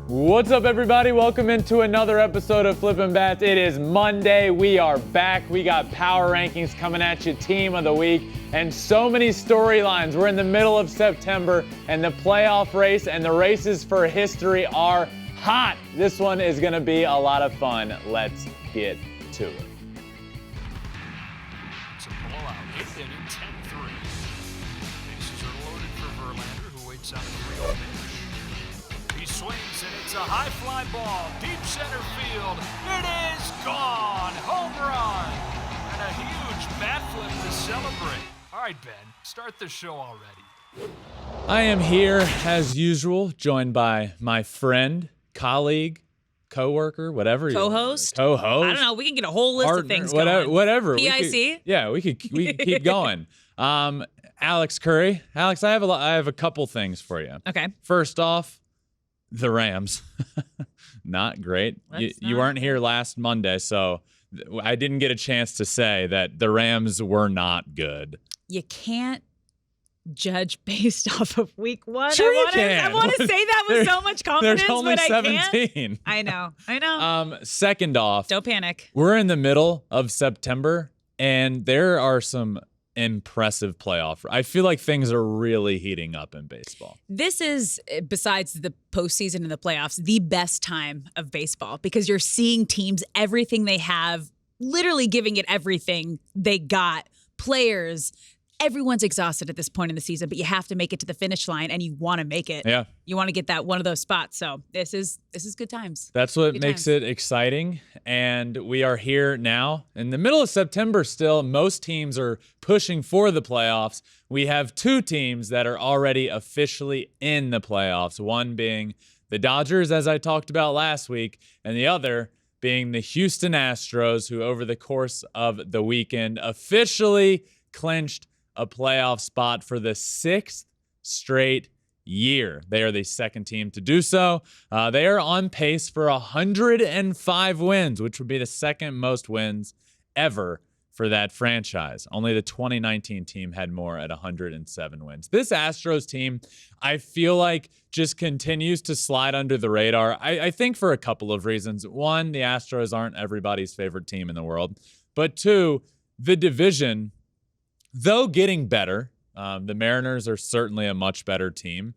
What's up, everybody? Welcome into another episode of Flippin Bats. It is Monday. We are back. We got power rankings coming at you, team of the week, and so many storylines. We're in the middle of September, and the playoff race and the races for history are hot. This one is going to be a lot of fun. Let's get to it. It's a blowout. 8th inning, 10-3. Bases are loaded for Verlander, who waits on a 3-0 pitch. He swings, and it's a high fly ball, deep center field. It is gone. Home run. And a huge bat flip to celebrate. All right, Ben, start the show already. I am here, as usual, joined by my friend, colleague, co-worker, whatever. Co-host? Co-host. I don't know. We can get a whole list of things going. Whatever. PIC? We could keep going. Alex Curry. Alex, I have a couple things for you. Okay. First off, the Rams. Not great. You weren't here last Monday, so I didn't get a chance to say that the Rams were not good. You can't judge based off of week one. Sure you can. I want to say that with so much confidence, There's only but 17. I can't. I know. Second off, Don't panic. we're in the middle of September, and there are some impressive playoff. I feel like things are really heating up in baseball. This is, besides the postseason and the playoffs, the best time of baseball because you're seeing teams, everything they have, literally giving it everything they got. Players, everyone's exhausted at this point in the season, but you have to make it to the finish line, and you want to make it. Yeah. You want to get that one of those spots. So this is good times. That's what Good makes times. it exciting. And we are here now in the middle of September still. Most teams are pushing for the playoffs. We have two teams that are already officially in the playoffs, one being the Dodgers, as I talked about last week, and the other being the Houston Astros, who over the course of the weekend officially clinched a playoff spot for the 6th straight year. They are the second team to do so. They are on pace for 105 wins, which would be the second most wins ever for that franchise. Only the 2019 team had more at 107 wins. This Astros team, I feel like, just continues to slide under the radar. I think for a couple of reasons. One, the Astros aren't everybody's favorite team in the world. But two, the division, though getting better, the Mariners are certainly a much better team.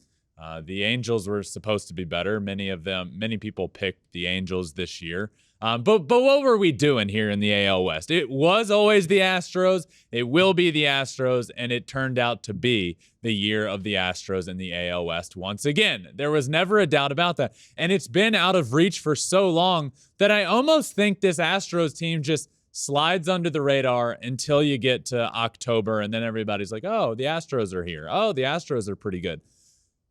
The Angels were supposed to be better. Many people picked the Angels this year. But what were we doing here in the AL West? It was always the Astros. It will be the Astros, and it turned out to be the year of the Astros in the AL West once again. There was never a doubt about that. And it's been out of reach for so long that I almost think this Astros team just slides under the radar until you get to October, and then everybody's like, oh, the Astros are here. Oh, the Astros are pretty good.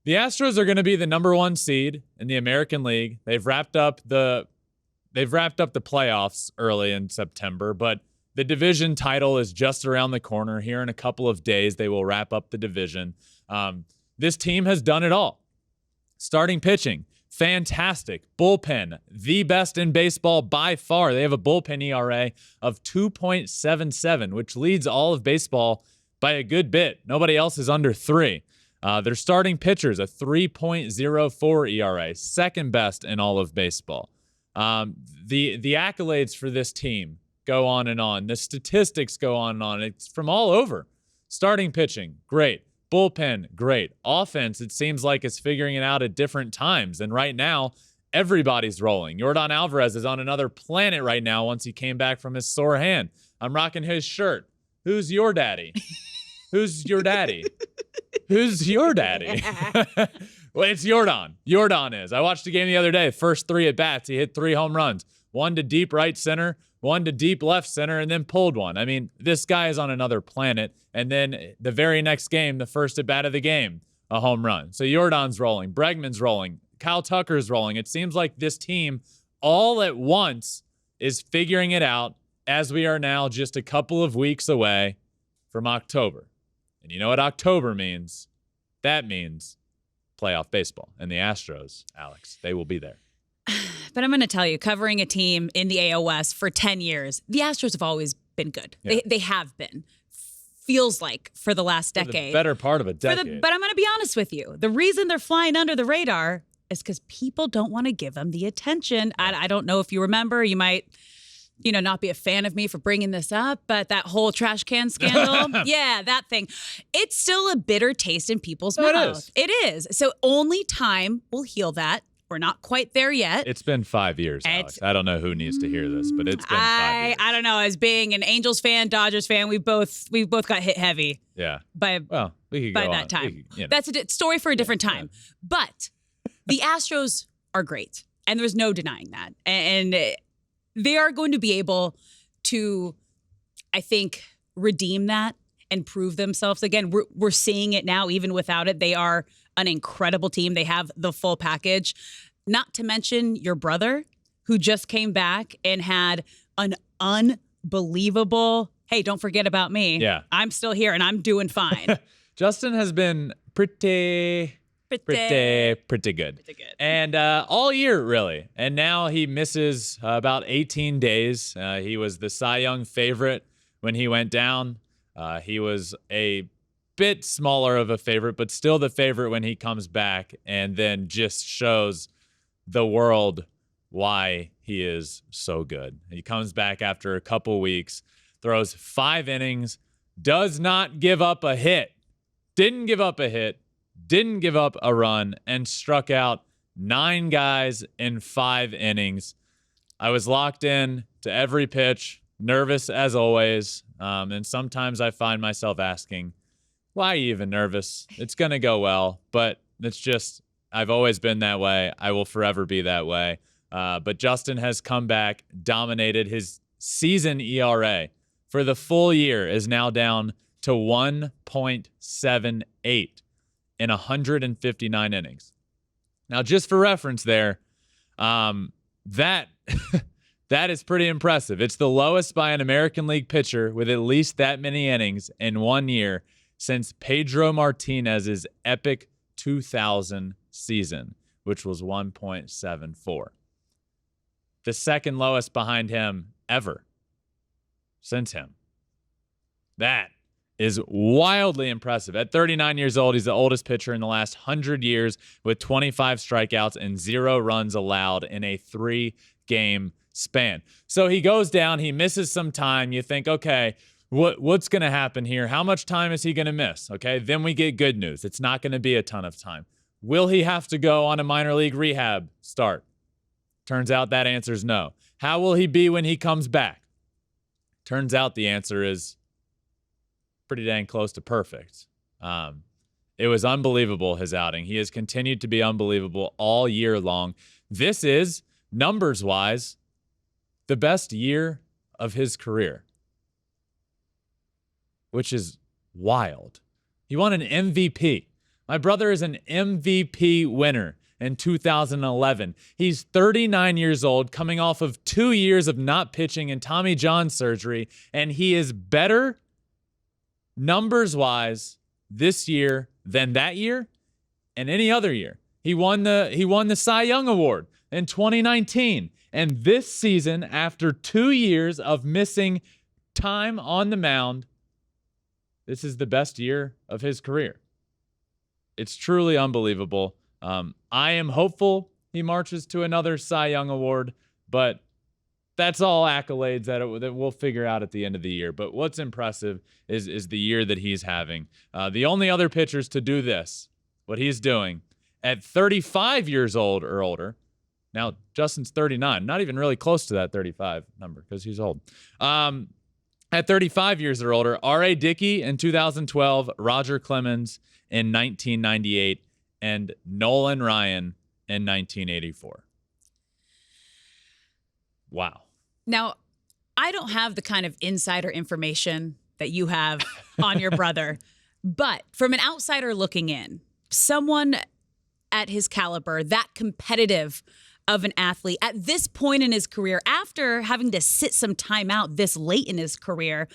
The Astros are going to be the number one seed in the American League. They've wrapped up the playoffs early in September, but the division title is just around the corner. Here in a couple of days, they will wrap up the division. This team has done it all. Starting pitching, fantastic. Bullpen, the best in baseball by far. They have a bullpen ERA of 2.77, which leads all of baseball by a good bit. Nobody else is under 3. Their starting pitchers, a 3.04 ERA, second best in all of baseball. The accolades for this team go on and on. The statistics go on and on. It's from all over. Starting pitching, great. Bullpen, great. Offense, it seems like it's figuring it out at different times. And right now, everybody's rolling. Yordan Alvarez is on another planet right now once he came back from his sore hand. I'm rocking his shirt. Who's your daddy? Who's your daddy? Who's your daddy? Well, it's Yordan. Yordan is. I watched the game the other day. First 3 at bats, he hit 3 home runs. 1 to deep right center, 1 to deep left center, and then pulled 1. I mean, this guy is on another planet. And then the very next game, the first at bat of the game, a home run. So Yordan's rolling. Bregman's rolling. Kyle Tucker's rolling. It seems like this team all at once is figuring it out as we are now just a couple of weeks away from October. And you know what October means? That means playoff baseball. And the Astros, Alex, they will be there. But I'm going to tell you, covering a team in the AL West for 10 years, the Astros have always been good. Yeah. They have been. Feels like for the last decade. For the better part of a decade. But I'm going to be honest with you. The reason they're flying under the radar is because people don't want to give him the attention. I don't know if you remember. You might, not be a fan of me for bringing this up, but that whole trash can scandal, yeah, that thing. It's still a bitter taste in people's mouths. It is. So only time will heal that. We're not quite there yet. It's been 5 years, Alex. I don't know who needs to hear this, but it's been 5 years. I don't know. As being an Angels fan, Dodgers fan, we both got hit heavy. Yeah. By that time. That's a story for a different time. Yeah. But the Astros are great, and there's no denying that. And they are going to be able to, I think, redeem that and prove themselves again. We're seeing it now, even without it. They are an incredible team. They have the full package. Not to mention your brother, who just came back and had an unbelievable, hey, don't forget about me. Yeah. I'm still here and I'm doing fine. Justin has been pretty good. And all year, really. And now he misses about 18 days. He was the Cy Young favorite when he went down. He was a bit smaller of a favorite, but still the favorite when he comes back, and then just shows the world why he is so good. He comes back after a couple weeks, throws 5 innings, does not give up a hit, didn't give up a hit, didn't give up a run, and struck out 9 guys in 5 innings. I was locked in to every pitch, nervous as always, and sometimes I find myself asking, why are you even nervous? It's going to go well, but it's just, I've always been that way. I will forever be that way. But Justin has come back, dominated. His season ERA for the full year is now down to 1.78 in 159 innings. Now, just for reference there, that is pretty impressive. It's the lowest by an American League pitcher with at least that many innings in 1 year since Pedro Martinez's epic 2000 season, which was 1.74. The second lowest behind him ever since him. That is wildly impressive. At 39 years old, he's the oldest pitcher in the last 100 years with 25 strikeouts and 0 runs allowed in a 3-game span. So he goes down, he misses some time. You think, okay, what's going to happen here? How much time is he going to miss? Okay, then we get good news. It's not going to be a ton of time. Will he have to go on a minor league rehab start? Turns out that answer is no. How will he be when he comes back? Turns out the answer is pretty dang close to perfect. It was unbelievable, his outing. He has continued to be unbelievable all year long. This is, numbers-wise, the best year of his career, which is wild. He won an MVP. My brother is an MVP winner in 2011. He's 39 years old, coming off of 2 years of not pitching and Tommy John surgery, and he is better numbers-wise this year than that year and any other year. He won the Cy Young Award in 2019, and this season, after 2 years of missing time on the mound, this is the best year of his career. It's truly unbelievable. I am hopeful he marches to another Cy Young Award, but that's all accolades that we'll figure out at the end of the year. But what's impressive is the year that he's having. The only other pitchers to do this, what he's doing, at 35 years old or older. Now, Justin's 39, not even really close to that 35 number because he's old. At 35 years or older, R.A. Dickey in 2012, Roger Clemens in 1998, and Nolan Ryan in 1984. Wow. Now, I don't have the kind of insider information that you have on your brother, but from an outsider looking in, someone at his caliber, that competitive of an athlete at this point in his career, after having to sit some time out this late in his career,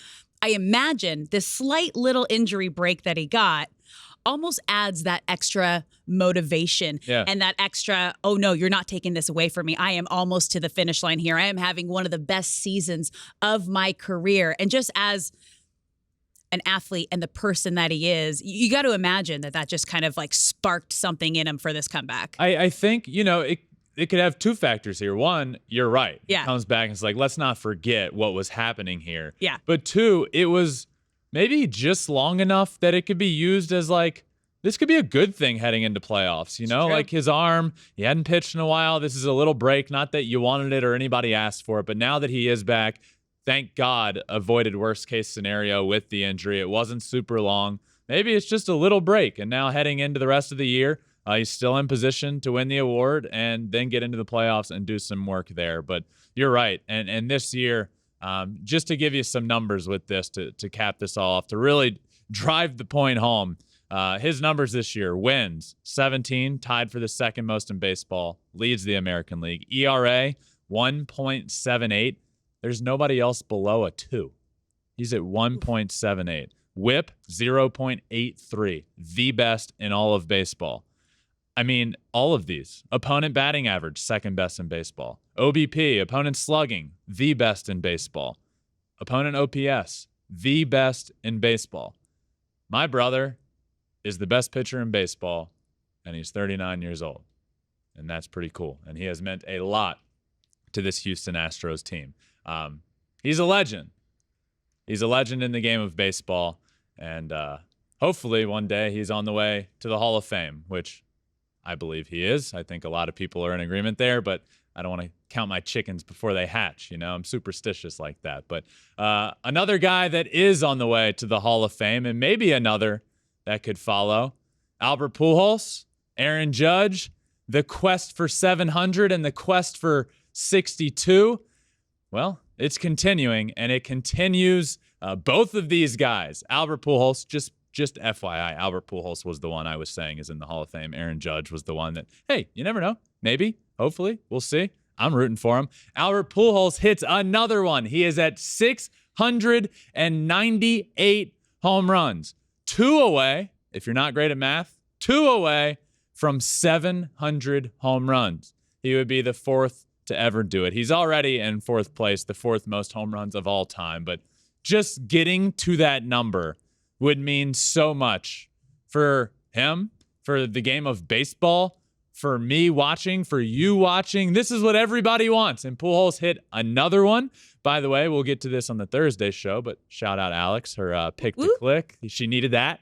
I imagine this slight little injury break that he got almost adds that extra motivation and that extra, oh no, you're not taking this away from me. I am almost to the finish line here. I am having one of the best seasons of my career. And just as an athlete and the person that he is, you got to imagine that just kind of like sparked something in him for this comeback. I think, it could have two factors here. One, you're right. Yeah. It comes back and it's like, let's not forget what was happening here. Yeah. But two, it was maybe just long enough that it could be used as like, this could be a good thing heading into playoffs. Like his arm, he hadn't pitched in a while. This is a little break. Not that you wanted it or anybody asked for it, but now that he is back, thank God, avoided worst case scenario with the injury. It wasn't super long. Maybe it's just a little break. And now heading into the rest of the year, he's still in position to win the award and then get into the playoffs and do some work there. But you're right. And this year, just to give you some numbers with this, to cap this all off, to really drive the point home, his numbers this year: wins 17, tied for the second most in baseball, leads the American League. ERA 1.78. There's nobody else below a 2. He's at 1.78. WHIP 0.83, the best in all of baseball. I mean, all of these. Opponent batting average, second best in baseball. OBP, opponent slugging, the best in baseball. Opponent OPS, the best in baseball. My brother is the best pitcher in baseball, and he's 39 years old. And that's pretty cool. And he has meant a lot to this Houston Astros team. He's a legend. He's a legend in the game of baseball. And hopefully one day he's on the way to the Hall of Fame, which I believe he is. I think a lot of people are in agreement there, but I don't want to count my chickens before they hatch. I'm superstitious like that. But another guy that is on the way to the Hall of Fame, and maybe another that could follow, Albert Pujols, Aaron Judge, the quest for 700 and the quest for 62. Well, it's continuing, and it continues. Both of these guys, Albert Pujols, just FYI, Albert Pujols was the one I was saying is in the Hall of Fame. Aaron Judge was the one that, hey, you never know. Maybe, hopefully, we'll see. I'm rooting for him. Albert Pujols hits another one. He is at 698 home runs. 2 away, if you're not great at math, 2 away from 700 home runs. He would be the 4th to ever do it. He's already in 4th place, the 4th most home runs of all time. But just getting to that number would mean so much for him, for the game of baseball, for me watching, for you watching. This is what everybody wants. And Pujols hit another one. By the way, we'll get to this on the Thursday show, but shout out Alex, her pick to click. She needed that.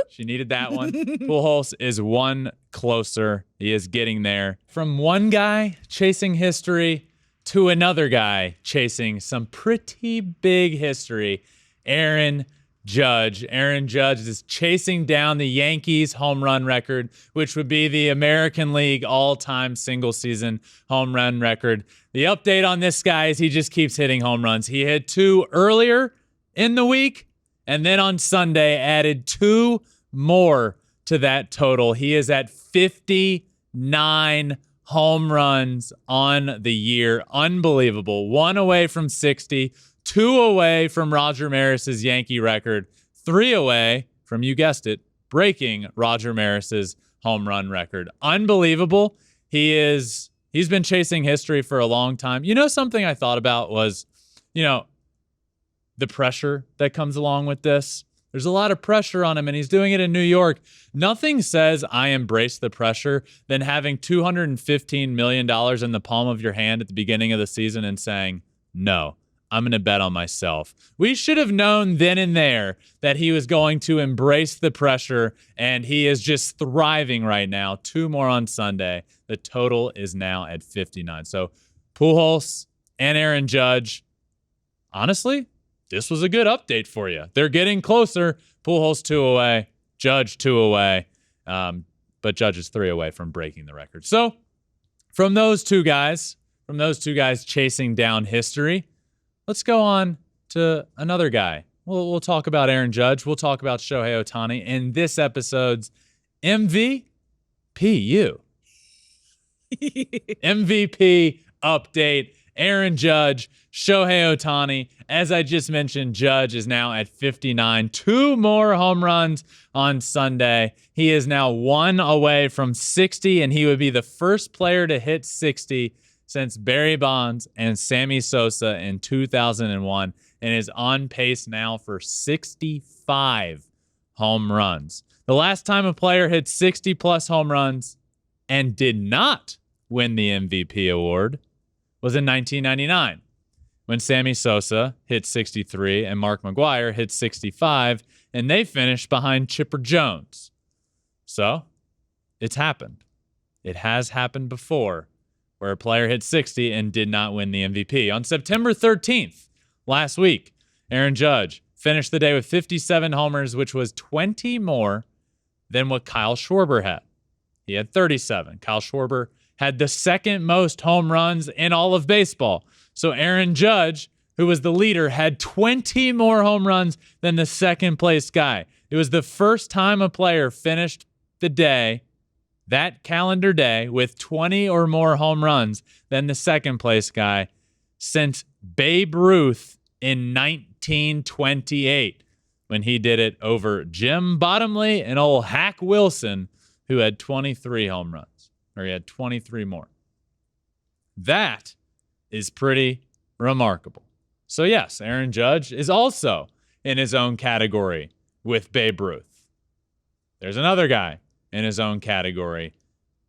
She needed that one. Pujols is one closer. He is getting there. From one guy chasing history to another guy chasing some pretty big history, Aaron Judge. Aaron Judge is chasing down the Yankees home run record, which would be the American League all-time single-season home run record. The update on this guy is he just keeps hitting home runs. He hit 2 earlier in the week, and then on Sunday added 2 more to that total. He is at 59 home runs on the year. Unbelievable. 1 away from 60, 2 away from Roger Maris's Yankee record, 3 away from, you guessed it, breaking Roger Maris's home run record. Unbelievable. He's been chasing history for a long time. Something I thought about was, the pressure that comes along with this. There's a lot of pressure on him, and he's doing it in New York. Nothing says I embrace the pressure than having $215 million in the palm of your hand at the beginning of the season and saying, no, I'm going to bet on myself. We should have known then and there that he was going to embrace the pressure, and he is just thriving right now. 2 more on Sunday. The total is now at 59. So Pujols and Aaron Judge, honestly, this was a good update for you. They're getting closer. Pujols 2 away, Judge 2 away, but Judge is 3 away from breaking the record. So from those two guys chasing down history, let's go on to another guy. We'll talk about Aaron Judge. We'll talk about Shohei Ohtani in this episode's MVPU. MVP update. Aaron Judge, Shohei Ohtani. As I just mentioned, Judge is now at 59. 2 more home runs on Sunday. He is now 1 away from 60, and he would be the first player to hit 60 since Barry Bonds and Sammy Sosa in 2001. and is on pace now for 65 home runs. The last time a player hit 60-plus home runs and did not win the MVP award was in 1999, when Sammy Sosa hit 63 and Mark McGwire hit 65, and they finished behind Chipper Jones. So, it's happened. It has happened before, where a player hit 60 and did not win the MVP. On September 13th, last week, Aaron Judge finished the day with 57 homers, which was 20 more than what Kyle Schwarber had. He had 37. Kyle Schwarber had the second most home runs in all of baseball. So Aaron Judge, who was the leader, had 20 more home runs than the second place guy. It was the first time a player finished the day, that calendar day, with 20 or more home runs than the second place guy since Babe Ruth in 1928, when he did it over Jim Bottomley and old Hack Wilson, who had 23 home runs, or he had 23 more. That is pretty remarkable. So yes, Aaron Judge is also in his own category with Babe Ruth. There's another guy in his own category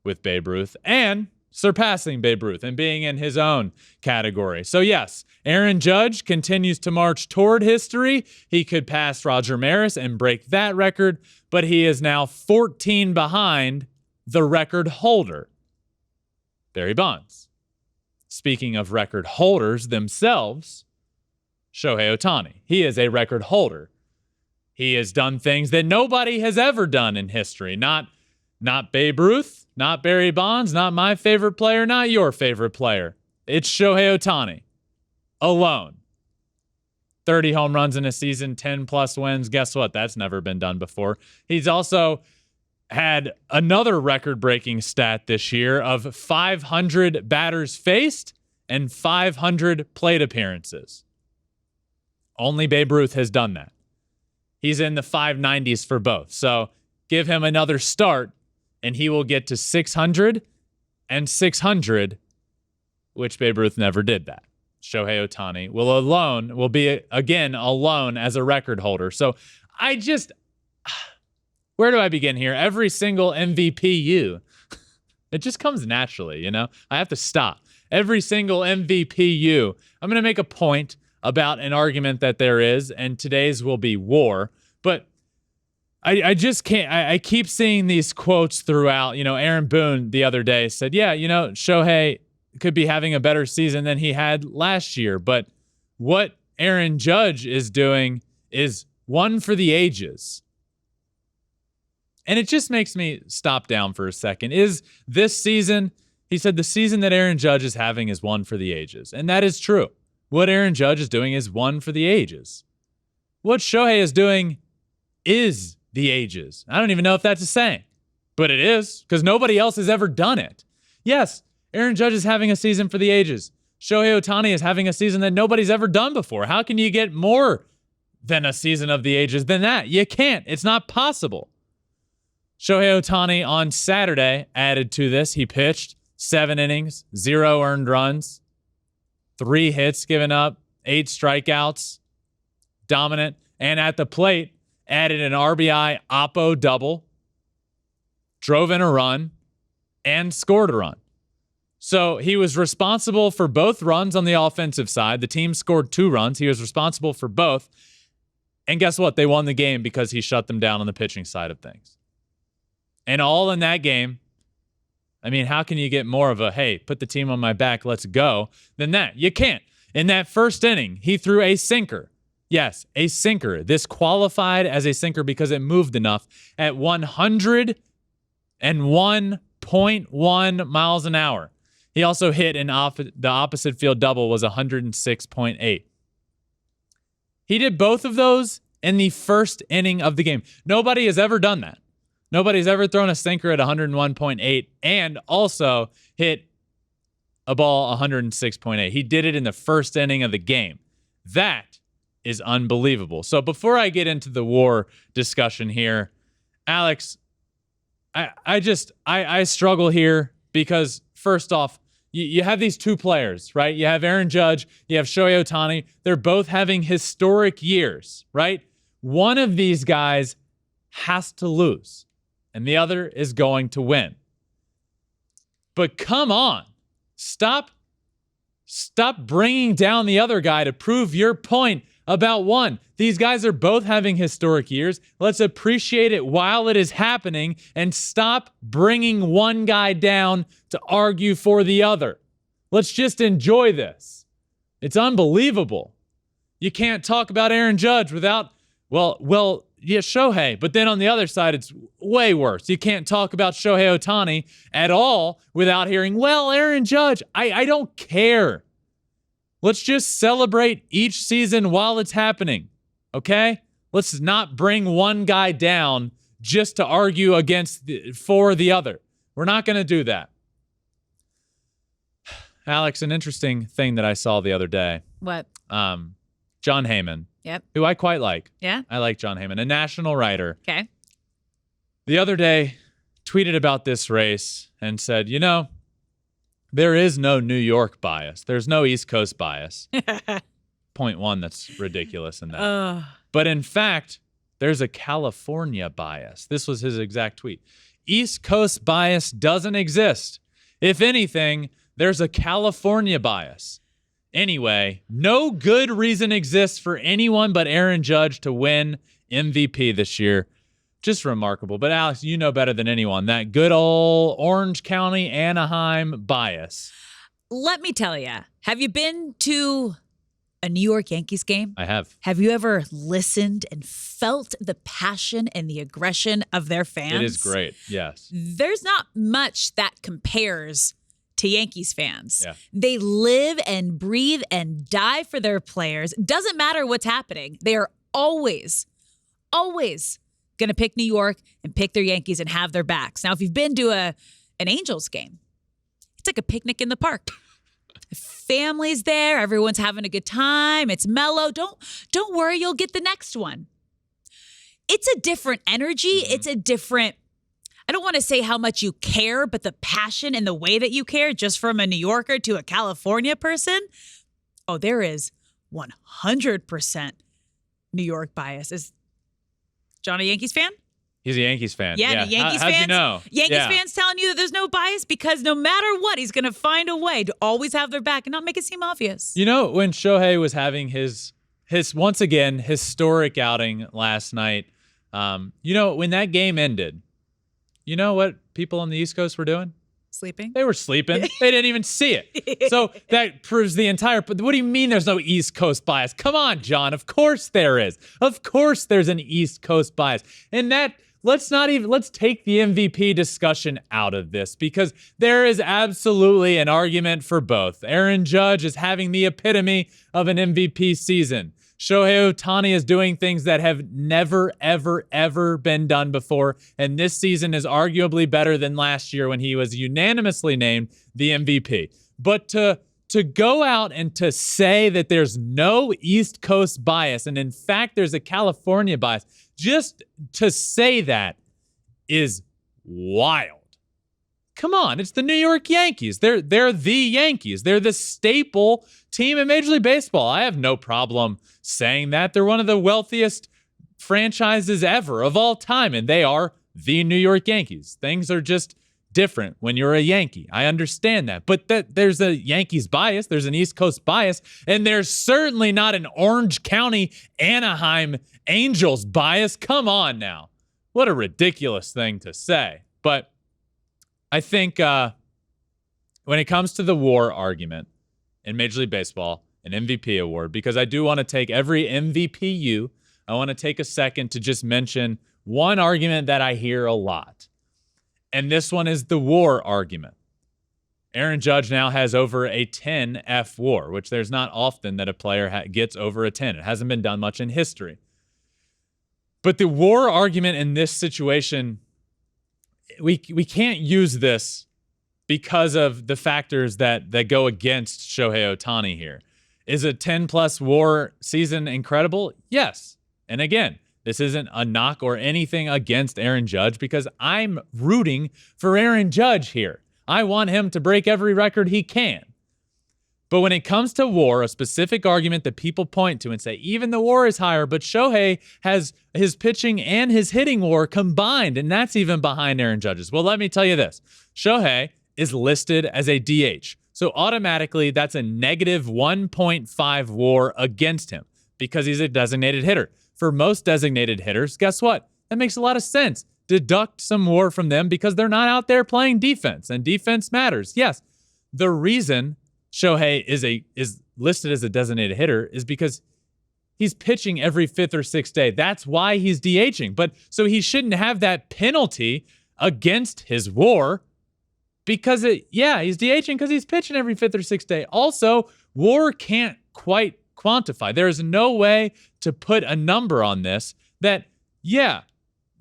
with Babe Ruth and surpassing Babe Ruth and being in his own category. So yes, Aaron Judge continues to march toward history. He could pass Roger Maris and break that record, but he is now 14 behind the record holder, Barry Bonds. Speaking of record holders themselves, Shohei Ohtani. He is a record holder. He has done things that nobody has ever done in history. Not Babe Ruth, not Barry Bonds, not my favorite player, not your favorite player. It's Shohei Ohtani alone. 30 home runs in a season, 10-plus wins. Guess what? That's never been done before. He's also had another record-breaking stat this year of 500 batters faced and 500 plate appearances. Only Babe Ruth has done that. He's in the 590s for both. So give him another start, and he will get to 600 and 600, which Babe Ruth never did that. Shohei Ohtani will be again alone as a record holder. So where do I begin here? Every single MVPU, it just comes naturally, I have to stop. Every single MVPU, I'm going to make a point about an argument that there is, and today's will be war. But I just can't. I keep seeing these quotes throughout. Aaron Boone the other day said, yeah, Shohei could be having a better season than he had last year. But what Aaron Judge is doing is one for the ages. And it just makes me stop down for a second. Is this season, he said the season that Aaron Judge is having is one for the ages. And that is true. What Aaron Judge is doing is one for the ages. What Shohei is doing is the ages. I don't even know if that's a saying, but it is, because nobody else has ever done it. Yes, Aaron Judge is having a season for the ages. Shohei Ohtani is having a season that nobody's ever done before. How can you get more than a season of the ages than that? You can't. It's not possible. Shohei Ohtani on Saturday added to this. He pitched 7 innings, 0 earned runs, 3 hits given up, 8 strikeouts, dominant, and at the plate, added an RBI oppo double, drove in a run, and scored a run. So he was responsible for both runs on the offensive side. The team scored 2 runs. He was responsible for both. And guess what? They won the game because he shut them down on the pitching side of things. And all in that game, how can you get more of a, hey, put the team on my back, let's go, than that? You can't. In that first inning, he threw a sinker. Yes, a sinker. This qualified as a sinker because it moved enough at 101.1 miles an hour. He also hit the opposite field double was 106.8. He did both of those in the first inning of the game. Nobody has ever done that. Nobody's ever thrown a sinker at 101.8 and also hit a ball 106.8. He did it in the first inning of the game. That is unbelievable. So before I get into the war discussion here, Alex, I struggle here because first off, you have these two players, right? You have Aaron Judge, you have Shohei Ohtani. They're both having historic years, right? One of these guys has to lose, and the other is going to win. But come on, stop bringing down the other guy to prove your point about one. These guys are both having historic years. Let's appreciate it while it is happening and stop bringing one guy down to argue for the other. Let's just enjoy this. It's unbelievable. You can't talk about Aaron Judge without, yeah, Shohei. But then on the other side, it's way worse. You can't talk about Shohei Ohtani at all without hearing, well, Aaron Judge. I don't care. Let's just celebrate each season while it's happening, okay? Let's not bring one guy down just to argue for the other. We're not going to do that. Alex, an interesting thing that I saw the other day. What? John Heyman. Yep. Who I quite like. Yeah? I like John Heyman, a national writer. Okay. The other day, tweeted about this race and said, there is no New York bias. There's no East Coast bias. Point one, that's ridiculous in that. But in fact, there's a California bias. This was his exact tweet. East Coast bias doesn't exist. If anything, there's a California bias. Anyway, no good reason exists for anyone but Aaron Judge to win MVP this year. Just remarkable. But Alex, you know better than anyone that good old Orange County, Anaheim bias. Let me tell you, have you been to a New York Yankees game? I have. Have you ever listened and felt the passion and the aggression of their fans? It is great, yes. There's not much that compares to Yankees fans. Yeah. They live and breathe and die for their players. Doesn't matter what's happening. They are always going to pick New York and pick their Yankees and have their backs. Now, if you've been to an Angels game, it's like a picnic in the park. Family's there. Everyone's having a good time. It's mellow. Don't worry. You'll get the next one. It's a different energy. Mm-hmm. It's a different, I don't want to say how much you care, but the passion and the way that you care, just from a New Yorker to a California person. Oh, there is 100% New York bias. Is John a Yankees fan? He's a Yankees fan. Yeah. Yankees fans. How'd you know? Yankees fans telling you that there's no bias because no matter what, he's going to find a way to always have their back and not make it seem obvious. When Shohei was having his once again historic outing last night, when that game ended, you know what people on the East Coast were doing? Sleeping? They were sleeping. They didn't even see it. So that proves the entire. But what do you mean there's no East Coast bias? Come on, John. Of course there is. Of course there's an East Coast bias. And that, let's take the MVP discussion out of this because there is absolutely an argument for both. Aaron Judge is having the epitome of an MVP season. Shohei Ohtani is doing things that have never, ever, ever been done before. And this season is arguably better than last year when he was unanimously named the MVP. But to go out and to say that there's no East Coast bias, and in fact, there's a California bias, just to say that is wild. Come on, it's the New York Yankees. They're the Yankees. They're the staple team in Major League Baseball. I have no problem saying that. They're one of the wealthiest franchises ever of all time, and they are the New York Yankees. Things are just different when you're a Yankee. I understand that. But there's a Yankees bias. There's an East Coast bias, and there's certainly not an Orange County, Anaheim Angels bias. Come on now. What a ridiculous thing to say. But I think when it comes to the WAR argument in Major League Baseball, an MVP award, because I do want to take every MVPU, I want to take a second to just mention one argument that I hear a lot. And this one is the WAR argument. Aaron Judge now has over a 10 F WAR, which there's not often that a player gets over a 10. It hasn't been done much in history. But the WAR argument in this situation, we can't use this because of the factors that go against Shohei Ohtani here. Is a 10-plus WAR season incredible? Yes. And again, this isn't a knock or anything against Aaron Judge because I'm rooting for Aaron Judge here. I want him to break every record he can. But when it comes to WAR, a specific argument that people point to and say, even the WAR is higher, but Shohei has his pitching and his hitting WAR combined, and that's even behind Aaron Judge's. Well, let me tell you this. Shohei is listed as a DH. So automatically, that's a negative 1.5 WAR against him because he's a designated hitter. For most designated hitters, guess what? That makes a lot of sense. Deduct some WAR from them because they're not out there playing defense, and defense matters. Yes, the reason Shohei is listed as a designated hitter is because he's pitching every fifth or sixth day. That's why he's DHing. But so he shouldn't have that penalty against his WAR because he's DHing because he's pitching every fifth or sixth day. Also, WAR can't quite quantify. There is no way to put a number on this that,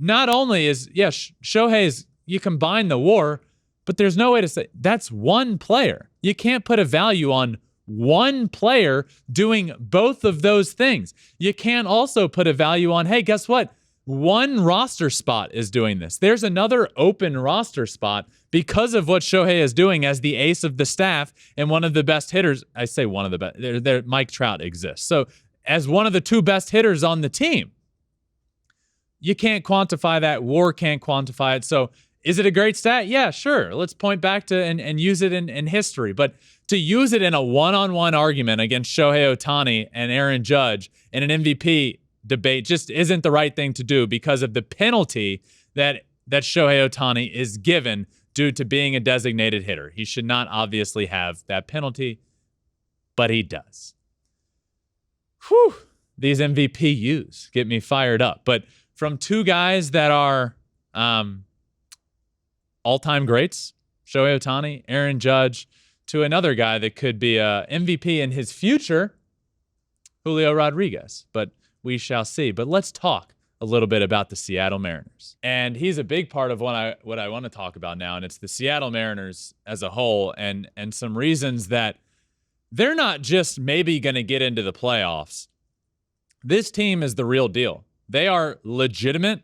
not only is, Shohei's, you combine the WAR, but there's no way to say that's one player. You can't put a value on one player doing both of those things. You can't also put a value on, hey, guess what? One roster spot is doing this. There's another open roster spot because of what Shohei is doing as the ace of the staff and one of the best hitters. I say one of the best. Mike Trout exists. So as one of the two best hitters on the team, you can't quantify that. WAR can't quantify it. So is it a great stat? Yeah, sure. Let's point back to and use it in history. But to use it in a one-on-one argument against Shohei Ohtani and Aaron Judge in an MVP debate just isn't the right thing to do because of the penalty that Shohei Ohtani is given due to being a designated hitter. He should not obviously have that penalty, but he does. Whew. These MVPUs get me fired up. But from two guys that are all-time greats, Shohei Ohtani, Aaron Judge, to another guy that could be a MVP in his future, Julio Rodriguez. But we shall see. But let's talk a little bit about the Seattle Mariners. And he's a big part of what I want to talk about now, and it's the Seattle Mariners as a whole and some reasons that they're not just maybe going to get into the playoffs. This team is the real deal. They are legitimate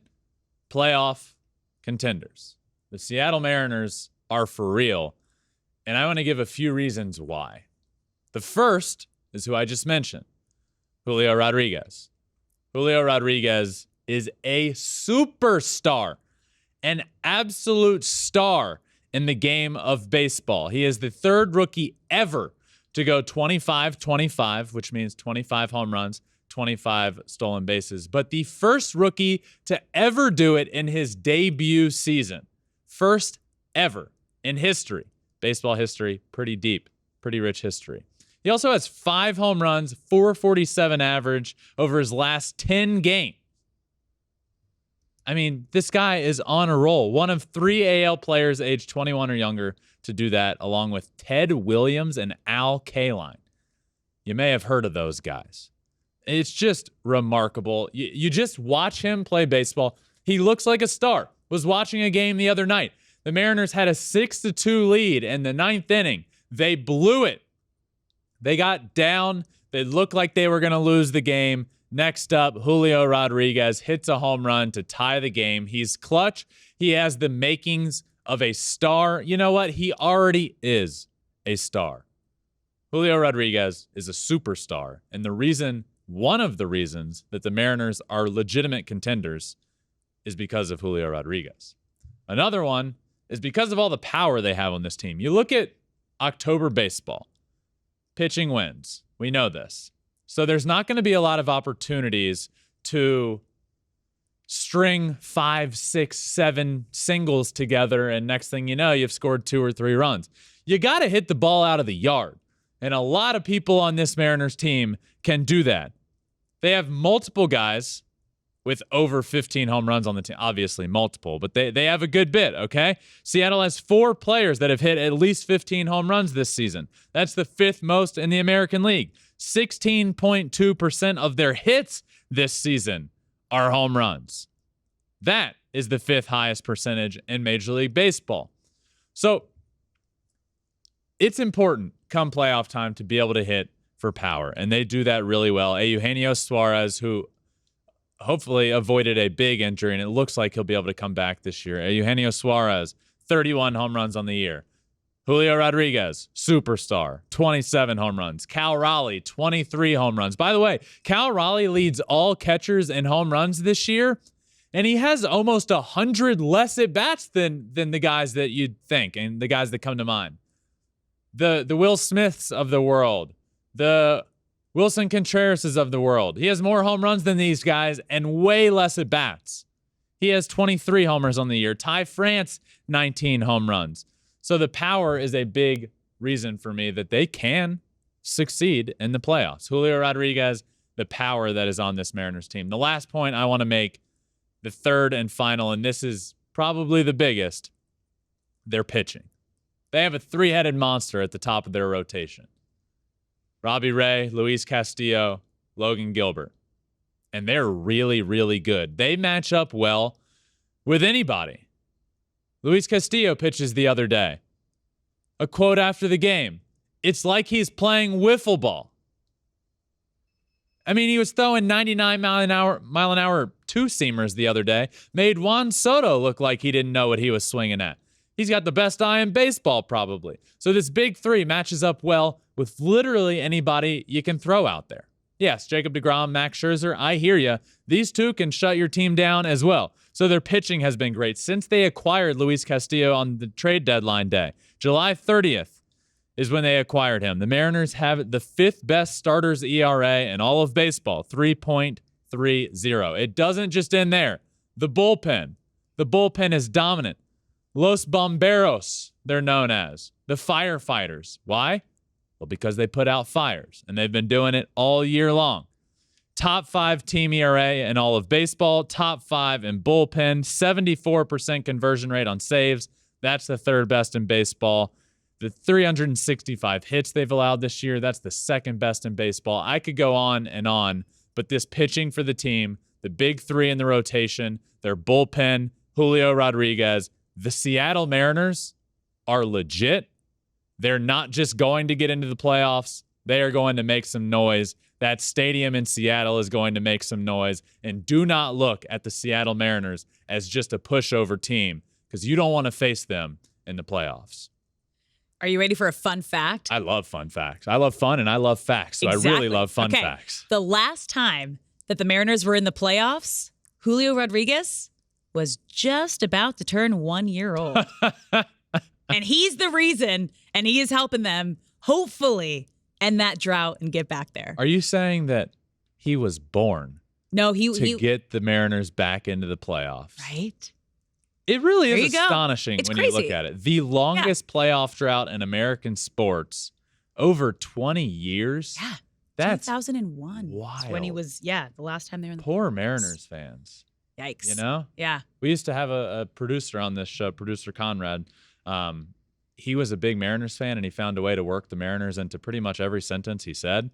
playoff contenders. The Seattle Mariners are for real, and I want to give a few reasons why. The first is who I just mentioned, Julio Rodriguez. Julio Rodriguez is a superstar, an absolute star in the game of baseball. He is the third rookie ever to go 25-25, which means 25 home runs, 25 stolen bases, but the first rookie to ever do it in his debut season. First ever in history. Baseball history, pretty deep, pretty rich history. He also has 5 home runs, 447 average over his last 10 games. I mean, this guy is on a roll. One of 3 AL players aged 21 or younger to do that, along with Ted Williams and Al Kaline. You may have heard of those guys. It's just remarkable. You just watch him play baseball. He looks like a star. Was watching a game the other night. The Mariners had a 6-2 lead in the 9th inning. They blew it. They got down. They looked like they were going to lose the game. Next up, Julio Rodriguez hits a home run to tie the game. He's clutch. He has the makings of a star. You know what? He already is a star. Julio Rodriguez is a superstar. And one of the reasons that the Mariners are legitimate contenders is because of Julio Rodriguez. Another one is because of all the power they have on this team. You look at October baseball. Pitching wins. We know this. So there's not going to be a lot of opportunities to string 5, 6, 7 singles together, and next thing you know, you've scored 2 or 3 runs. You got to hit the ball out of the yard. And a lot of people on this Mariners team can do that. They have multiple guys with over 15 home runs on the team. Obviously multiple, but they have a good bit, okay? Seattle has 4 players that have hit at least 15 home runs this season. That's the 5th most in the American League. 16.2% of their hits this season are home runs. That is the 5th highest percentage in Major League Baseball. So it's important come playoff time to be able to hit for power, and they do that really well. Eugenio Suarez, who hopefully avoided a big injury, and it looks like he'll be able to come back this year. Eugenio Suarez, 31 home runs on the year. Julio Rodriguez, superstar, 27 home runs. Cal Raleigh, 23 home runs. By the way, Cal Raleigh leads all catchers in home runs this year, and he has almost 100 less at-bats than the guys that you'd think and the guys that come to mind. The Will Smiths of the world, the Wilson Contrerases of the world. He has more home runs than these guys and way less at-bats. He has 23 homers on the year. Ty France, 19 home runs. So the power is a big reason for me that they can succeed in the playoffs. Julio Rodriguez, the power that is on this Mariners team. The last point I want to make, the third and final, and this is probably the biggest, their pitching. They have a three-headed monster at the top of their rotation. Robbie Ray, Luis Castillo, Logan Gilbert. And they're really, really good. They match up well with anybody. Luis Castillo pitches the other day. A quote after the game: "It's like he's playing wiffle ball." I mean, he was throwing 99 mile an hour two-seamers the other day. Made Juan Soto look like he didn't know what he was swinging at. He's got the best eye in baseball, probably. So this big three matches up well with literally anybody you can throw out there. Yes, Jacob deGrom, Max Scherzer, I hear you. These two can shut your team down as well. So their pitching has been great since they acquired Luis Castillo on the trade deadline day. July 30th is when they acquired him. The Mariners have the fifth best starters ERA in all of baseball, 3.30. It doesn't just end there. The bullpen is dominant. Los Bomberos, they're known as. The firefighters. Why? Well, because they put out fires, and they've been doing it all year long. Top 5 team ERA in all of baseball, top 5 in bullpen, 74% conversion rate on saves. That's the third best in baseball. The 365 hits they've allowed this year, that's the second best in baseball. I could go on, but this pitching for the team, the big three in the rotation, their bullpen, Julio Rodriguez, the Seattle Mariners are legit. They're not just going to get into the playoffs. They are going to make some noise. That stadium in Seattle is going to make some noise. And do not look at the Seattle Mariners as just a pushover team, because you don't want to face them in the playoffs. Are you ready for a fun fact? I love fun facts. I love fun and I love facts. So exactly. I really love fun facts. The last time that the Mariners were in the playoffs, Julio Rodriguez was just about to turn 1 year old. And he's the reason, and he is helping them, hopefully, end that drought and get back there. Are you saying that he was born to get the Mariners back into the playoffs? Right. It really is astonishing when crazy. You look at it. The longest playoff drought in American sports, over 20 years. Yeah. That's 2001. wild. When he was, the last time they were in the Poor playoffs. Mariners fans. Yikes. You know? Yeah. We used to have a producer on this show, producer Conrad. He was a big Mariners fan, and he found a way to work the Mariners into pretty much every sentence he said.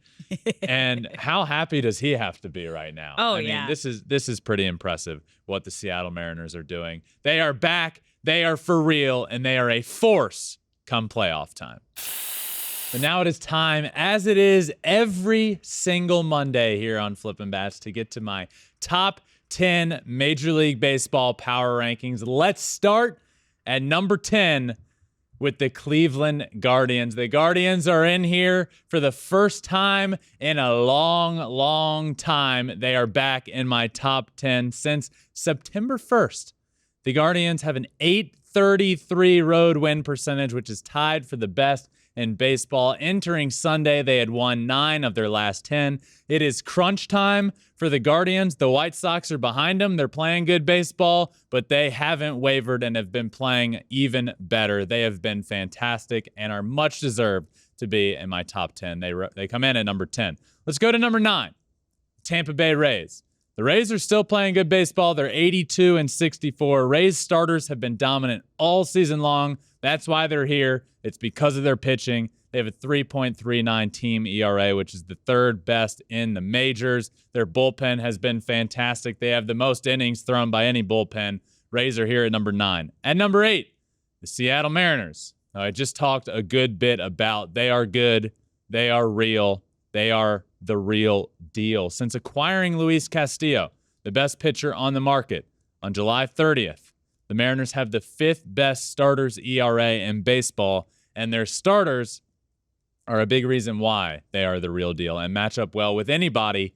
And how happy does he have to be right now? Oh, I mean, this is pretty impressive what the Seattle Mariners are doing. They are back, they are for real, and they are a force come playoff time. But now it is time, as it is every single Monday here on Flippin Bats, to get to my top 10 Major League Baseball power rankings. Let's start at number 10 with the Cleveland Guardians. The Guardians are in here for the first time in a long, long time. They are back in my top 10 since September 1st. The Guardians have an .833 road win percentage, which is tied for the best in baseball. Entering Sunday, they had won 9 of their last 10. It is crunch time for the Guardians. The White Sox are behind them. They're playing good baseball, but they haven't wavered and have been playing even better. They have been fantastic and are much deserved to be in my top 10. They come in at number 10. Let's go to number 9, Tampa Bay Rays. The Rays are still playing good baseball. They're 82-64. Rays starters have been dominant all season long. That's why they're here. It's because of their pitching. They have a 3.39 team ERA, which is the third best in the majors. Their bullpen has been fantastic. They have the most innings thrown by any bullpen. Rays are here at number 9. At number 8, the Seattle Mariners. I just talked a good bit about. They are good. They are real. They are the real deal. Since acquiring Luis Castillo, the best pitcher on the market, on July 30th, the Mariners have the 5th best starters ERA in baseball, and their starters are a big reason why they are the real deal and match up well with anybody,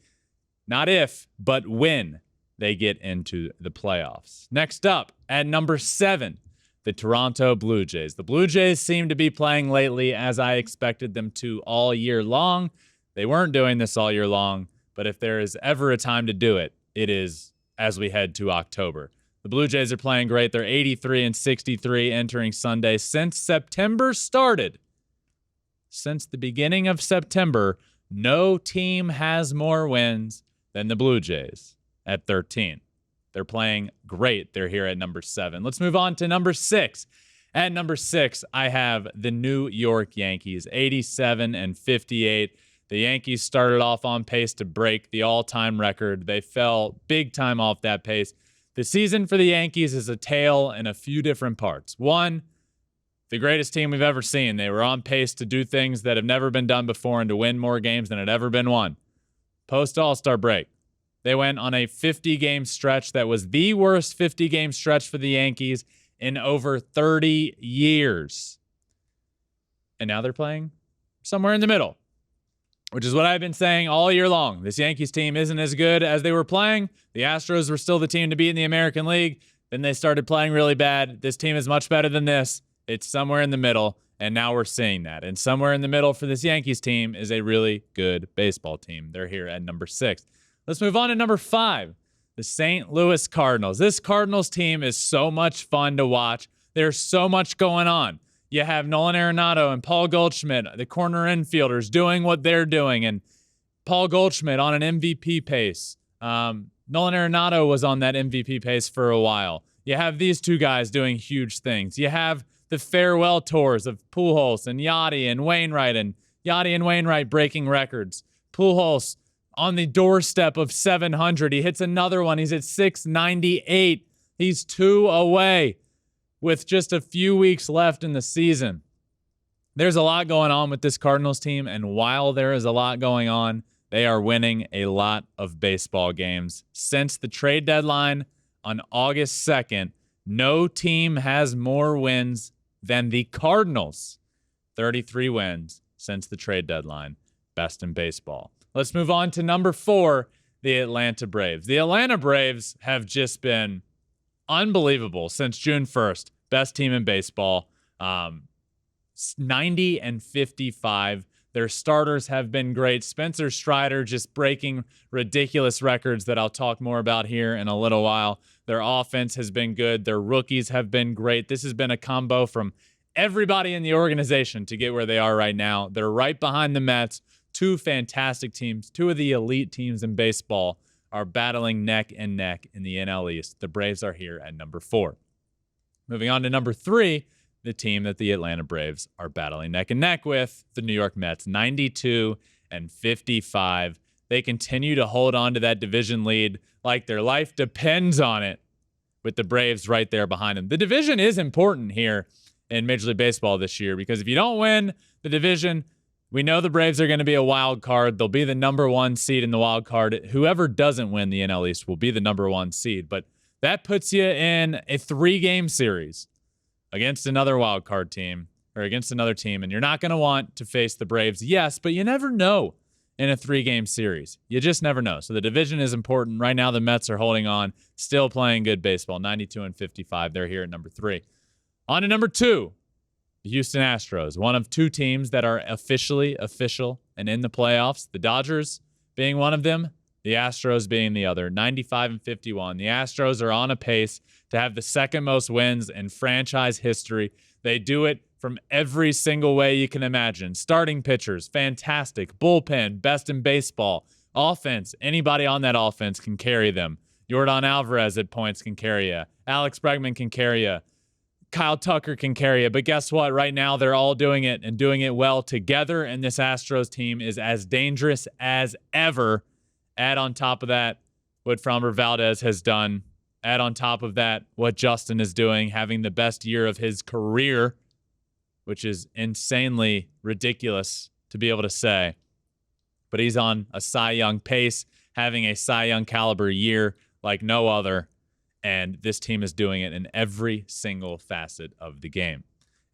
not if, but when they get into the playoffs. Next up, at number 7, the Toronto Blue Jays. The Blue Jays seem to be playing lately as I expected them to all year long. They weren't doing this all year long, but if there is ever a time to do it, it is as we head to October. The Blue Jays are playing great. They're 83-63 entering Sunday. Since September started, since the beginning of September, no team has more wins than the Blue Jays at 13. They're playing great. They're here at number 7. Let's move on to number 6. At number 6, I have the New York Yankees, 87-58. The Yankees started off on pace to break the all-time record. They fell big time off that pace. The season for the Yankees is a tale in a few different parts. One, the greatest team we've ever seen. They were on pace to do things that have never been done before and to win more games than had ever been won. Post-All-Star break, they went on a 50-game stretch that was the worst 50-game stretch for the Yankees in over 30 years. And now they're playing somewhere in the middle, which is what I've been saying all year long. This Yankees team isn't as good as they were playing. The Astros were still the team to beat in the American League. Then they started playing really bad. This team is much better than this. It's somewhere in the middle, and now we're seeing that. And somewhere in the middle for this Yankees team is a really good baseball team. They're here at number 6. Let's move on to number 5, the St. Louis Cardinals. This Cardinals team is so much fun to watch. There's so much going on. You have Nolan Arenado and Paul Goldschmidt, the corner infielders, doing what they're doing, and Paul Goldschmidt on an MVP pace. Nolan Arenado was on that MVP pace for a while. You have these two guys doing huge things. You have the farewell tours of Pujols and Yachty and Wainwright breaking records. Pujols on the doorstep of 700. He hits another one. He's at 698. He's 2 away with just a few weeks left in the season. There's a lot going on with this Cardinals team, and while there is a lot going on, they are winning a lot of baseball games. Since the trade deadline on August 2nd, no team has more wins than the Cardinals. 33 wins since the trade deadline. Best in baseball. Let's move on to number 4, the Atlanta Braves. The Atlanta Braves have just been unbelievable since June 1st. Best team in baseball. 90-55. Their starters have been great. Spencer Strider just breaking ridiculous records that I'll talk more about here in a little while. Their offense has been good. Their rookies have been great. This has been a combo from everybody in the organization to get where they are right now. They're right behind the Mets. 2 fantastic teams, 2 of the elite teams in baseball are battling neck and neck in the NL East. The Braves are here at number 4. Moving on to number 3, the team that the Atlanta Braves are battling neck and neck with, the New York Mets, 92-55. They continue to hold on to that division lead like their life depends on it, with the Braves right there behind them. The division is important here in Major League Baseball this year because if you don't win the division, we know the Braves are going to be a wild card. They'll be the number 1 seed in the wild card. Whoever doesn't win the NL East will be the number 1 seed. But that puts you in a 3-game series against another wild card team or against another team. And you're not going to want to face the Braves. Yes, but you never know in a 3-game series. You just never know. So the division is important. Right now, the Mets are holding on, still playing good baseball, 92-55. They're here at number 3. On to number 2. The Houston Astros, one of 2 teams that are official and in the playoffs. The Dodgers being one of them, the Astros being the other, 95-51. The Astros are on a pace to have the 2nd most wins in franchise history. They do it from every single way you can imagine. Starting pitchers, fantastic. Bullpen, best in baseball. Offense, anybody on that offense can carry them. Yordan Alvarez at points can carry you. Alex Bregman can carry you. Kyle Tucker can carry it, but guess what? Right now, they're all doing it and doing it well together, and this Astros team is as dangerous as ever. Add on top of that what Framber Valdez has done. Add on top of that what Justin is doing, having the best year of his career, which is insanely ridiculous to be able to say. But he's on a Cy Young pace, having a Cy Young caliber year like no other. And this team is doing it in every single facet of the game.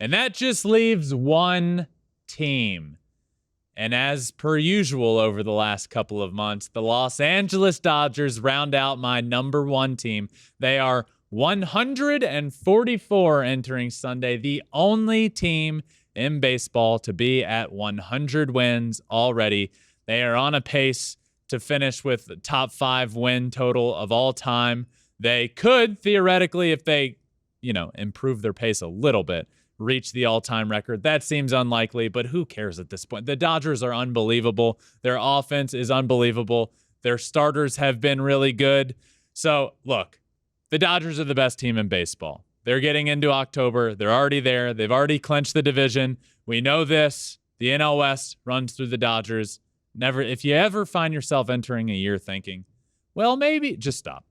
And that just leaves one team. And as per usual over the last couple of months, the Los Angeles Dodgers round out my number one team. They are 144 entering Sunday, the only team in baseball to be at 100 wins already. They are on a pace to finish with the top 5 win total of all time. They could theoretically, if they, improve their pace a little bit, reach the all-time record. That seems unlikely, but who cares at this point? The Dodgers are unbelievable. Their offense is unbelievable. Their starters have been really good. So, look, the Dodgers are the best team in baseball. They're getting into October. They're already there. They've already clinched the division. We know this. The NL West runs through the Dodgers. If you ever find yourself entering a year thinking, well, maybe, just stop.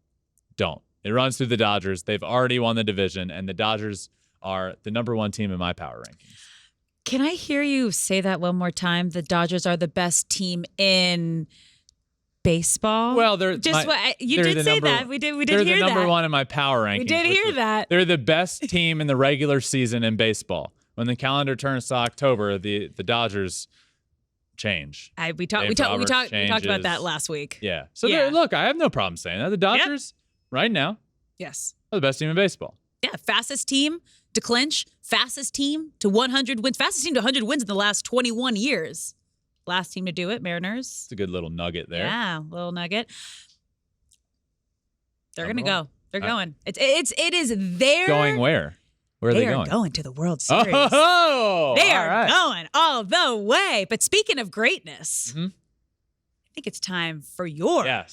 Don't. It runs through the Dodgers. They've already won the division, and the Dodgers are the number one team in my power rankings. Can I hear you say that one more time? The Dodgers are the best team in baseball. Well, you did say that. We did hear that. They're the number one in my power rankings. We did hear that. They're the best team in the regular season in baseball. When the calendar turns to October, the Dodgers change. We talked about that last week. Yeah. So look, I have no problem saying that. The Dodgers right now, yes, are the best team in baseball. Yeah, fastest team to clinch, fastest team to 100 wins, fastest team to 100 wins in the last 21 years. Last team to do it, Mariners. It's a good little nugget there. Yeah, little nugget. They're going to go. They're going. It is their... Going where? Where are they going? They are going to the World Series. Oh, they are going all the way. But speaking of greatness, I think it's time for your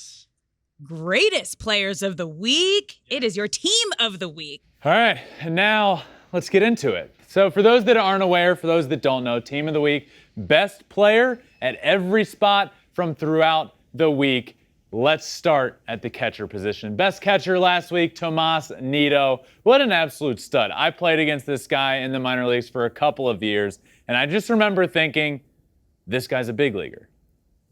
greatest players of the week. It is your team of the week. All right, and now let's get into it. So for those that aren't aware, for those that don't know, team of the week, best player at every spot from throughout the week. Let's start at the catcher position. Best catcher last week, Tomas Nido. What an absolute stud. I played against this guy in the minor leagues for a couple of years, and I just remember thinking, this guy's a big leaguer.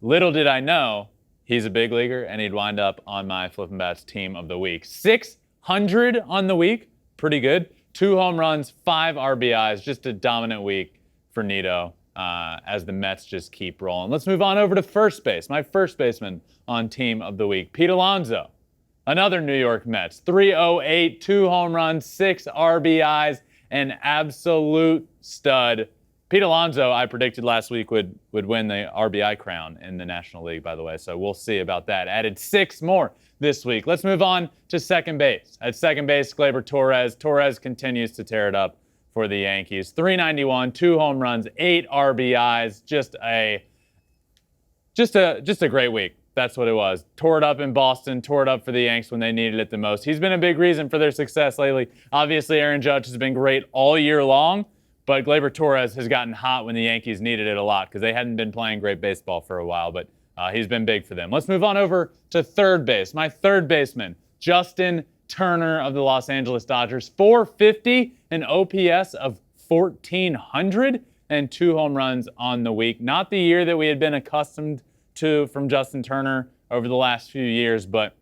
Little did I know, he's a big leaguer, and he'd wind up on my Flippin Bats team of the week. 600 on the week. Pretty good. 2 home runs, 5 RBIs. Just a dominant week for Nido as the Mets just keep rolling. Let's move on over to first base. My first baseman on team of the week, Pete Alonso. Another New York Mets. 308, 2 home runs, 6 RBIs, an absolute stud. Pete Alonso, I predicted last week would win the RBI crown in the National League, by the way, so we'll see about that. Added 6 more this week. Let's move on to second base. At second base, Gleyber Torres. Torres continues to tear it up for the Yankees. 391, 2 home runs, 8 RBIs. Just a great week. That's what it was. Tore it up in Boston, tore it up for the Yanks when they needed it the most. He's been a big reason for their success lately. Obviously, Aaron Judge has been great all year long, but Gleyber Torres has gotten hot when the Yankees needed it a lot because they hadn't been playing great baseball for a while, but he's been big for them. Let's move on over to third base. My third baseman, Justin Turner of the Los Angeles Dodgers. 450, an OPS of 1,400, and 2 home runs on the week. Not the year that we had been accustomed to from Justin Turner over the last few years, but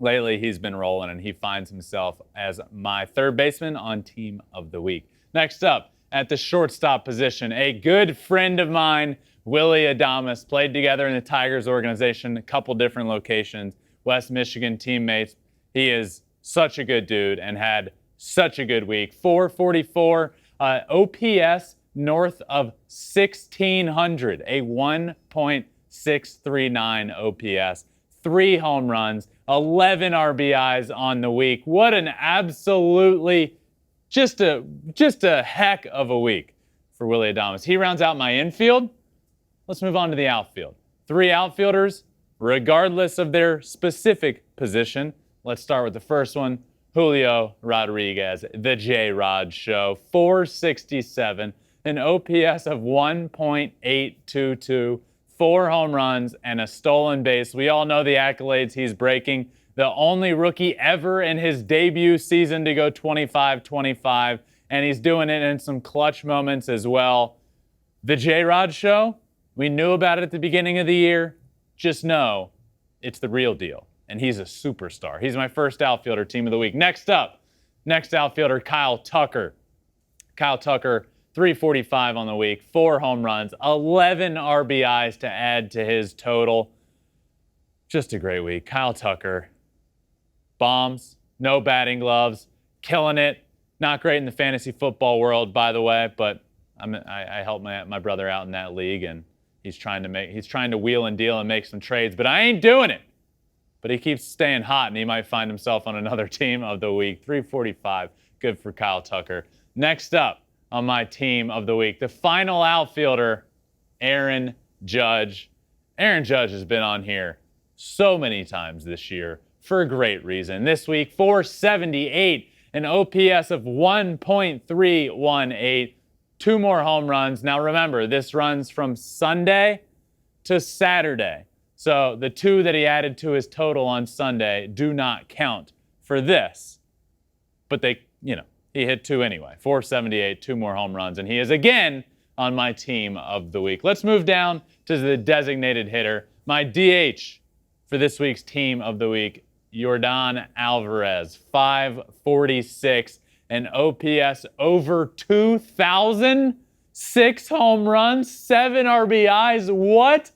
lately he's been rolling and he finds himself as my third baseman on team of the week. Next up, at the shortstop position, a good friend of mine, Willie Adames, played together in the Tigers organization, a couple different locations, West Michigan teammates. He is such a good dude and had such a good week. 444, OPS north of 1,600, a 1.639 OPS, 3 home runs, 11 RBIs on the week. What an absolutely just a heck of a week for Willie Adames. He rounds out my infield. Let's move on to the outfield. 3 outfielders, regardless of their specific position. Let's start with the first one, Julio Rodriguez, the J-Rod Show. 467, an OPS of 1.822, 4 home runs, and a stolen base. We all know the accolades he's breaking. The only rookie ever in his debut season to go 25-25, and he's doing it in some clutch moments as well. The J-Rod Show, we knew about it at the beginning of the year. Just know it's the real deal, and he's a superstar. He's my first outfielder, team of the week. Next up, next outfielder, Kyle Tucker. Kyle Tucker, 345 on the week, 4 home runs, 11 RBIs to add to his total. Just a great week. Kyle Tucker, bombs, no batting gloves, killing it. Not great in the fantasy football world, by the way, but I helped my brother out in that league, and he's trying to wheel and deal and make some trades, but I ain't doing it. But he keeps staying hot, and he might find himself on another team of the week. 345, good for Kyle Tucker. Next up on my team of the week, the final outfielder, Aaron Judge. Aaron Judge has been on here so many times this year for a great reason. This week, 478, an OPS of 1.318, 2 more home runs. Now remember, this runs from Sunday to Saturday. So the 2 that he added to his total on Sunday do not count for this. But he hit 2 anyway. 478, 2 more home runs, and he is again on my team of the week. Let's move down to the designated hitter. My DH for this week's team of the week, Yordan Alvarez, 546, an OPS over 2,000, 6 home runs, 7 RBIs. What?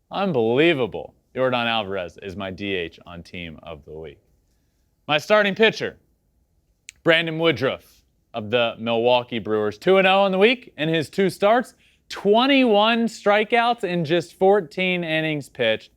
Unbelievable. Yordan Alvarez is my DH on team of the week. My starting pitcher, Brandon Woodruff of the Milwaukee Brewers, 2-0 on the week in his 2 starts, 21 strikeouts in just 14 innings pitched,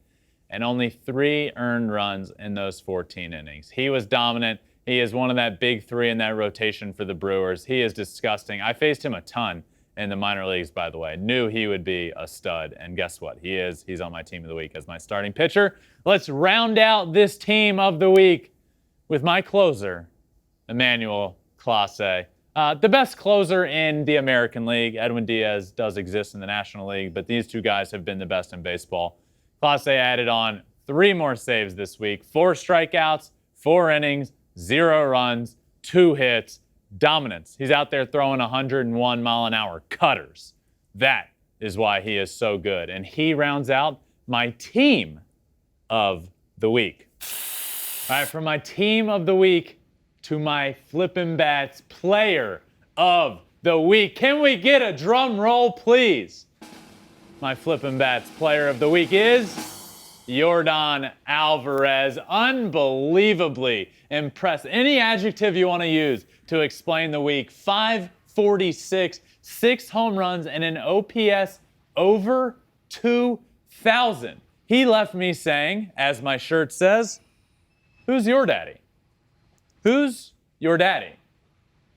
and only 3 earned runs in those 14 innings. He was dominant. He is one of that big 3 in that rotation for the Brewers. He is disgusting. I faced him a ton in the minor leagues, by the way. Knew he would be a stud, and guess what? He is. He's on my team of the week as my starting pitcher. Let's round out this team of the week with my closer, Emmanuel Clase. The best closer in the American League. Edwin Diaz does exist in the National League, but these 2 guys have been the best in baseball. Clase added on 3 more saves this week, 4 strikeouts, 4 innings, 0 runs, 2 hits, dominance. He's out there throwing 101 mile an hour cutters. That is why he is so good. And he rounds out my team of the week. All right, from my team of the week to my Flippin Bats player of the week. Can we get a drum roll, please? My Flippin Bats player of the week is Yordan Alvarez. Unbelievably impressive. Any adjective you want to use to explain the week. 546, 6 home runs, and an OPS over 2,000. He left me saying, as my shirt says, who's your daddy? Who's your daddy?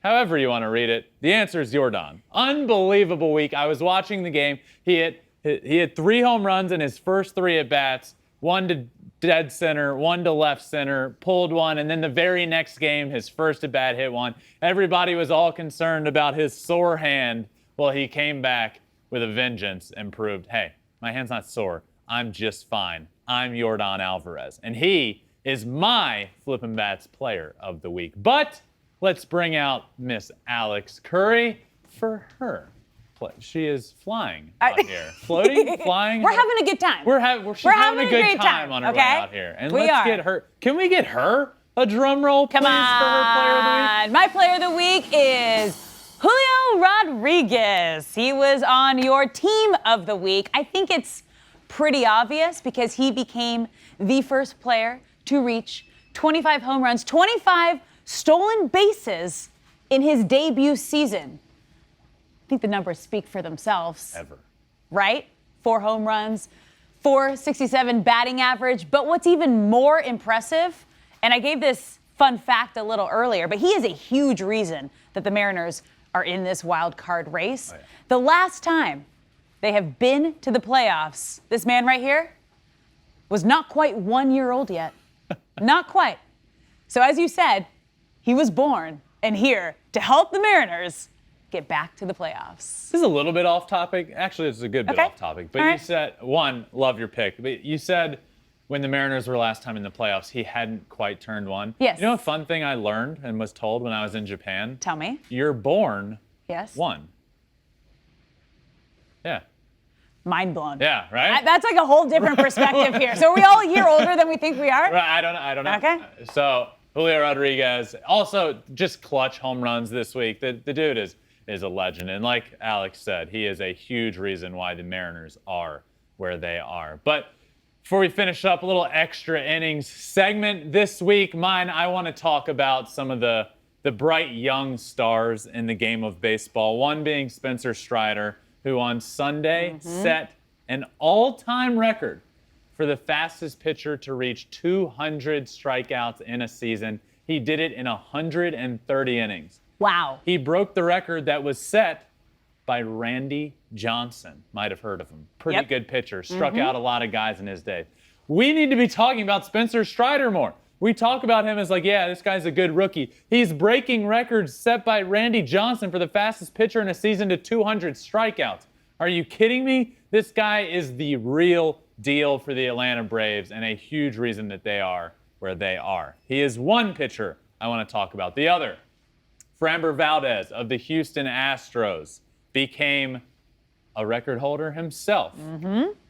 However you want to read it, the answer is Yordan. Unbelievable week. I was watching the game. He hit 3 home runs in his first 3 at-bats, 1 to dead center, 1 to left center, pulled 1, and then the very next game, his first at-bat hit 1. Everybody was all concerned about his sore hand. Well, he came back with a vengeance and proved, hey, my hand's not sore. I'm just fine. I'm Yordan Alvarez. And he is my Flippin' Bats player of the week. But let's bring out Miss Alex Curry for her play. She is flying out here. Floating, flying. We're having a good time. We're having a good time on her way out here. And let's get her. Can we get her a drum roll, please, for her player of the week? My player of the week is Julio Rodriguez. He was on your team of the week. I think it's pretty obvious because he became the first player to reach 25 home runs, 25 stolen bases in his debut season. I think the numbers speak for themselves. Ever. Right? 4 home runs, 467 batting average. But what's even more impressive, and I gave this fun fact a little earlier, but he is a huge reason that the Mariners are in this wild card race. Oh, yeah. The last time they have been to the playoffs, this man right here was not quite 1 year old yet. Not quite. So as you said, he was born and here to help the Mariners get back to the playoffs. This is a little bit off topic. Actually, it's a good bit off topic. But you said, love your pick. But you said when the Mariners were last time in the playoffs, he hadn't quite turned 1. Yes. You know a fun thing I learned and was told when I was in Japan? Tell me. You're born Yes. 1. Yeah. Mind blown. Yeah, right? That's like a whole different perspective here. So are we all a year older than we think we are? I don't know. Okay. So Julio Rodriguez, also just clutch home runs this week. The dude is a legend. And like Alex said, he is a huge reason why the Mariners are where they are. But before we finish up, a little extra innings segment this week. I want to talk about some of the bright young stars in the game of baseball. One being Spencer Strider, who on Sunday set an all-time record for the fastest pitcher to reach 200 strikeouts in a season. He did it in 130 innings. Wow. He broke the record that was set by Randy Johnson. Might have heard of him. Pretty good pitcher. Struck out a lot of guys in his day. We need to be talking about Spencer Strider more. We talk about him as like, yeah, this guy's a good rookie. He's breaking records set by Randy Johnson for the fastest pitcher in a season to 200 strikeouts. Are you kidding me? This guy is the real deal for the Atlanta Braves and a huge reason that they are where they are. He is one pitcher I want to talk about. The other, Framber Valdez of the Houston Astros, became a record holder himself.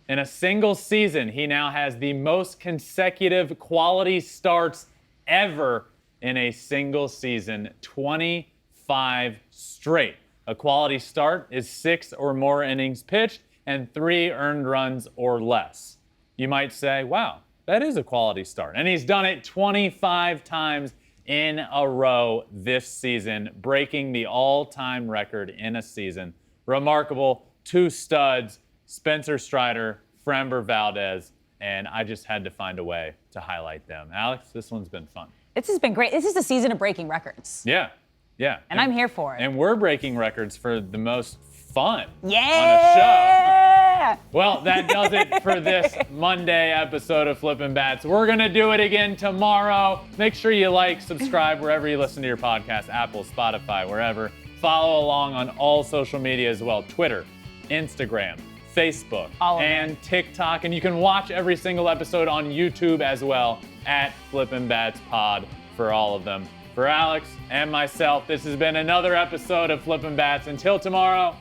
In a single season, he now has the most consecutive quality starts ever in a single season, 25 straight. A quality start is 6 or more innings pitched and 3 earned runs or less. You might say, wow, that is a quality start. And he's done it 25 times in a row this season, breaking the all-time record in a season. Remarkable. 2 studs, Spencer Strider, Framber Valdez, and I just had to find a way to highlight them. Alex, this one's been fun. This has been great. This is the season of breaking records. Yeah. And I'm here for it. And we're breaking records for the most fun on a Yeah! show. Well, that does it for this Monday episode of Flippin Bats. We're going to do it again tomorrow. Make sure you like, subscribe wherever you listen to your podcast, Apple, Spotify, wherever. Follow along on all social media as well, Twitter, Instagram, Facebook, and TikTok. And you can watch every single episode on YouTube as well at Flippin Bats Pod for all of them. For Alex and myself, this has been another episode of Flippin Bats. Until tomorrow,